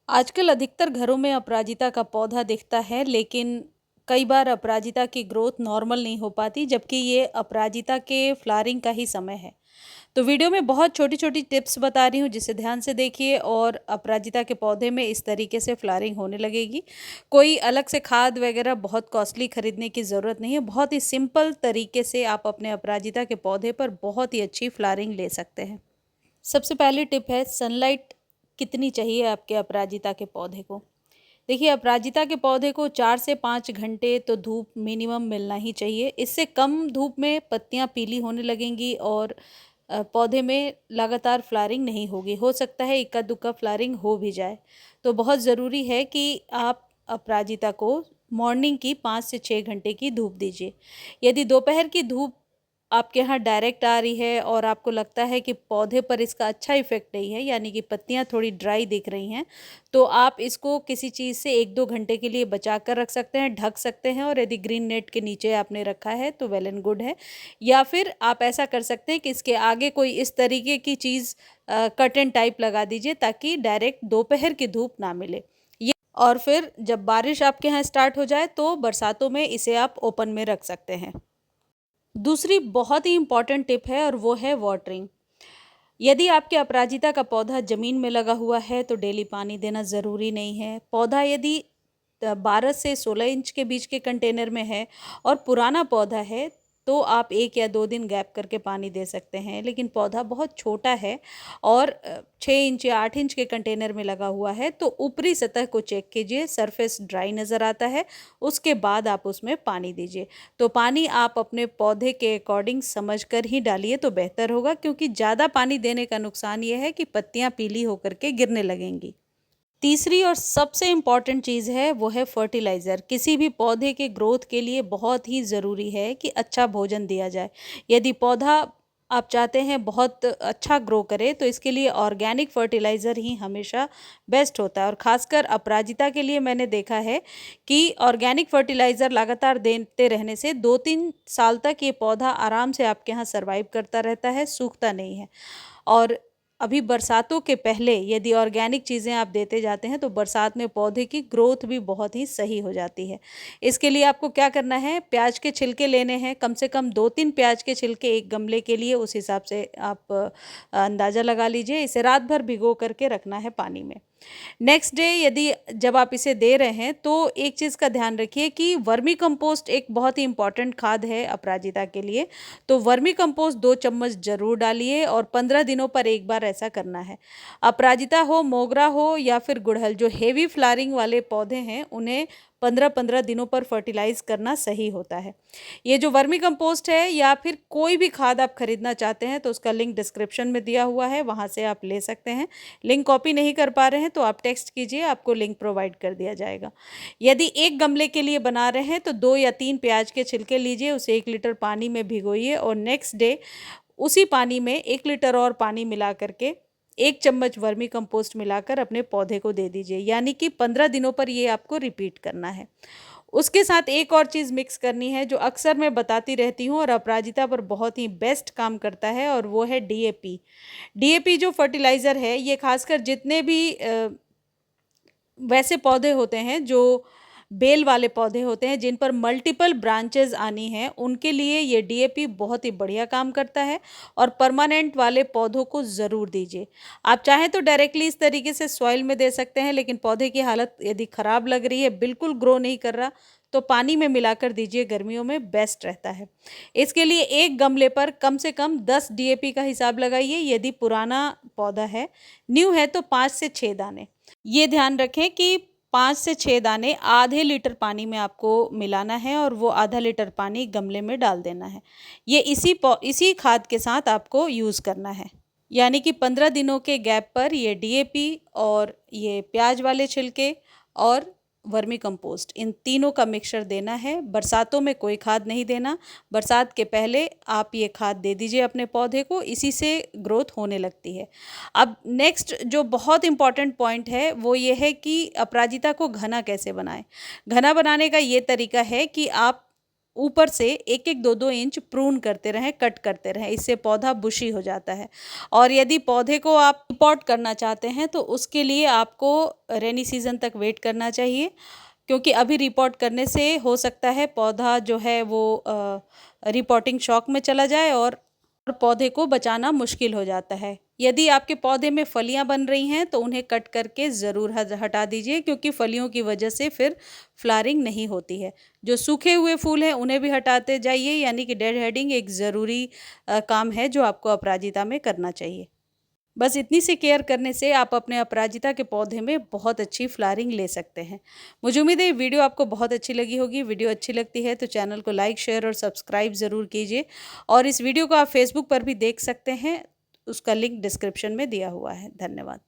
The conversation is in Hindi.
आजकल अधिकतर घरों में अपराजिता का पौधा दिखता है, लेकिन कई बार अपराजिता की ग्रोथ नॉर्मल नहीं हो पाती, जबकि ये अपराजिता के फ्लावरिंग का ही समय है। तो वीडियो में बहुत छोटी छोटी टिप्स बता रही हूँ, जिसे ध्यान से देखिए और अपराजिता के पौधे में इस तरीके से फ्लावरिंग होने लगेगी। कोई अलग से खाद वगैरह बहुत कॉस्टली खरीदने की ज़रूरत नहीं है। बहुत ही सिंपल तरीके से आप अपने अपराजिता के पौधे पर बहुत ही अच्छी फ्लावरिंग ले सकते हैं। सबसे पहली टिप है, सनलाइट कितनी चाहिए आपके अपराजिता के पौधे को। देखिए, अपराजिता के पौधे को 4 से 5 घंटे तो धूप मिनिमम मिलना ही चाहिए। इससे कम धूप में पत्तियां पीली होने लगेंगी और पौधे में लगातार फ्लावरिंग नहीं होगी। हो सकता है इक्का दुक्का फ्लावरिंग हो भी जाए। तो बहुत ज़रूरी है कि आप अपराजिता को मॉर्निंग की 5 से 6 घंटे की धूप दीजिए। यदि दोपहर की धूप आपके यहाँ डायरेक्ट आ रही है और आपको लगता है कि पौधे पर इसका अच्छा इफेक्ट नहीं है, यानी कि पत्तियां थोड़ी ड्राई दिख रही हैं, तो आप इसको किसी चीज़ से 1-2 घंटे के लिए बचा कर रख सकते हैं, ढक सकते हैं। और यदि ग्रीन नेट के नीचे आपने रखा है तो वेल एंड गुड है। या फिर आप ऐसा कर सकते हैं कि इसके आगे कोई इस तरीके की चीज़ कर्टेन टाइप लगा दीजिए, ताकि डायरेक्ट दोपहर की धूप ना मिले। ये और फिर जब बारिश आपके यहाँ स्टार्ट हो जाए तो बरसातों में इसे आप ओपन में रख सकते हैं। दूसरी बहुत ही इम्पॉर्टेंट टिप है और वो है वाटरिंग। यदि आपके अपराजिता का पौधा ज़मीन में लगा हुआ है तो डेली पानी देना ज़रूरी नहीं है। पौधा यदि 12 से 16 इंच के बीच के कंटेनर में है और पुराना पौधा है, तो आप 1 या 2 दिन गैप करके पानी दे सकते हैं। लेकिन पौधा बहुत छोटा है और 6 इंच या 8 इंच के कंटेनर में लगा हुआ है, तो ऊपरी सतह को चेक कीजिए, सरफेस ड्राई नज़र आता है, उसके बाद आप उसमें पानी दीजिए। तो पानी आप अपने पौधे के अकॉर्डिंग समझ कर ही डालिए तो बेहतर होगा, क्योंकि ज़्यादा पानी देने का नुकसान ये है कि पत्तियां पीली होकर के गिरने लगेंगी। तीसरी और सबसे इम्पॉर्टेंट चीज़ है वो है फर्टिलाइज़र। किसी भी पौधे के ग्रोथ के लिए बहुत ही ज़रूरी है कि अच्छा भोजन दिया जाए। यदि पौधा आप चाहते हैं बहुत अच्छा ग्रो करे, तो इसके लिए ऑर्गेनिक फर्टिलाइज़र ही हमेशा बेस्ट होता है। और ख़ासकर अपराजिता के लिए मैंने देखा है कि ऑर्गेनिक फर्टिलाइज़र लगातार देते रहने से 2-3 साल तक ये पौधा आराम से आपके यहाँ सर्वाइव करता रहता है, सूखता नहीं है। और अभी बरसातों के पहले यदि ऑर्गेनिक चीज़ें आप देते जाते हैं, तो बरसात में पौधे की ग्रोथ भी बहुत ही सही हो जाती है। इसके लिए आपको क्या करना है, प्याज के छिलके लेने हैं, कम से कम 2-3 प्याज के छिलके एक गमले के लिए, उस हिसाब से आप अंदाज़ा लगा लीजिए। इसे रात भर भिगो करके रखना है पानी में। नेक्स्ट डे यदि जब आप इसे दे रहे हैं, तो एक चीज़ का ध्यान रखिए कि वर्मी कंपोस्ट एक बहुत ही इम्पॉर्टेंट खाद है अपराजिता के लिए। तो वर्मी कंपोस्ट 2 चम्मच ज़रूर डालिए और 15 दिनों पर एक बार ऐसा करना है। अपराजिता हो, मोगरा हो या फिर गुड़हल, जो हेवी फ्लावरिंग वाले पौधे हैं, उन्हें 15-15 दिनों पर फर्टिलाइज करना सही होता है। ये जो वर्मी कंपोस्ट है या फिर कोई भी खाद आप खरीदना चाहते हैं, तो उसका लिंक डिस्क्रिप्शन में दिया हुआ है, वहाँ से आप ले सकते हैं। लिंक कॉपी नहीं कर पा रहे हैं तो आप टेक्स्ट कीजिए, आपको लिंक प्रोवाइड कर दिया जाएगा। यदि एक गमले के लिए बना रहे हैं, तो 2 या 3 प्याज के छिलके लीजिए, उसे 1 लीटर पानी में भिगोइए और नेक्स्ट डे उसी पानी में 1 लीटर और पानी मिला करके 1 चम्मच वर्मी कंपोस्ट मिलाकर अपने पौधे को दे दीजिए। यानी कि 15 दिनों पर ये आपको रिपीट करना है। उसके साथ एक और चीज़ मिक्स करनी है, जो अक्सर मैं बताती रहती हूँ और अपराजिता पर बहुत ही बेस्ट काम करता है, और वो है डीएपी। डीएपी जो फर्टिलाइज़र है, ये खासकर जितने भी वैसे पौधे होते हैं जो बेल वाले पौधे होते हैं, जिन पर मल्टीपल ब्रांचेस आनी हैं, उनके लिए ये डीएपी बहुत ही बढ़िया काम करता है। और परमानेंट वाले पौधों को ज़रूर दीजिए। आप चाहें तो डायरेक्टली इस तरीके से सॉइल में दे सकते हैं, लेकिन पौधे की हालत यदि ख़राब लग रही है, बिल्कुल ग्रो नहीं कर रहा, तो पानी में मिलाकर दीजिए, गर्मियों में बेस्ट रहता है। इसके लिए एक गमले पर कम से कम 10 डीएपी का हिसाब लगाइए। यदि पुराना पौधा है, न्यू है, तो 5 से 6 दाने। ये ध्यान रखें कि 5 से 6 दाने आधे लीटर पानी में आपको मिलाना है और वो आधा लीटर पानी गमले में डाल देना है। ये इसी खाद के साथ आपको यूज़ करना है। यानी कि 15 दिनों के गैप पर ये डीएपी और ये प्याज वाले छिलके और वर्मी कंपोस्ट, इन तीनों का मिक्सचर देना है। बरसातों में कोई खाद नहीं देना। बरसात के पहले आप ये खाद दे दीजिए अपने पौधे को, इसी से ग्रोथ होने लगती है। अब नेक्स्ट जो बहुत इम्पॉर्टेंट पॉइंट है वो ये है कि अपराजिता को घना कैसे बनाएं। घना बनाने का ये तरीका है कि आप ऊपर से 1-1 2-2 इंच प्रून करते रहें, कट करते रहें। इससे पौधा बुशी हो जाता है। और यदि पौधे को आप रिपोर्ट करना चाहते हैं तो उसके लिए आपको रेनी सीज़न तक वेट करना चाहिए, क्योंकि अभी रिपोर्ट करने से हो सकता है पौधा जो है वो रिपोर्टिंग शॉक में चला जाए और पौधे को बचाना मुश्किल हो जाता है। यदि आपके पौधे में फलियां बन रही हैं तो उन्हें कट करके ज़रूर हटा दीजिए, क्योंकि फलियों की वजह से फिर फ्लावरिंग नहीं होती है। जो सूखे हुए फूल हैं उन्हें भी हटाते जाइए, यानी कि डेड हेडिंग एक ज़रूरी काम है जो आपको अपराजिता में करना चाहिए। बस इतनी सी केयर करने से आप अपने अपराजिता के पौधे में बहुत अच्छी फ्लावरिंग ले सकते हैं। मुझे उम्मीद है ये वीडियो आपको बहुत अच्छी लगी होगी। वीडियो अच्छी लगती है तो चैनल को लाइक, शेयर और सब्सक्राइब ज़रूर कीजिए। और इस वीडियो को आप फेसबुक पर भी देख सकते हैं, उसका लिंक डिस्क्रिप्शन में दिया हुआ है। धन्यवाद।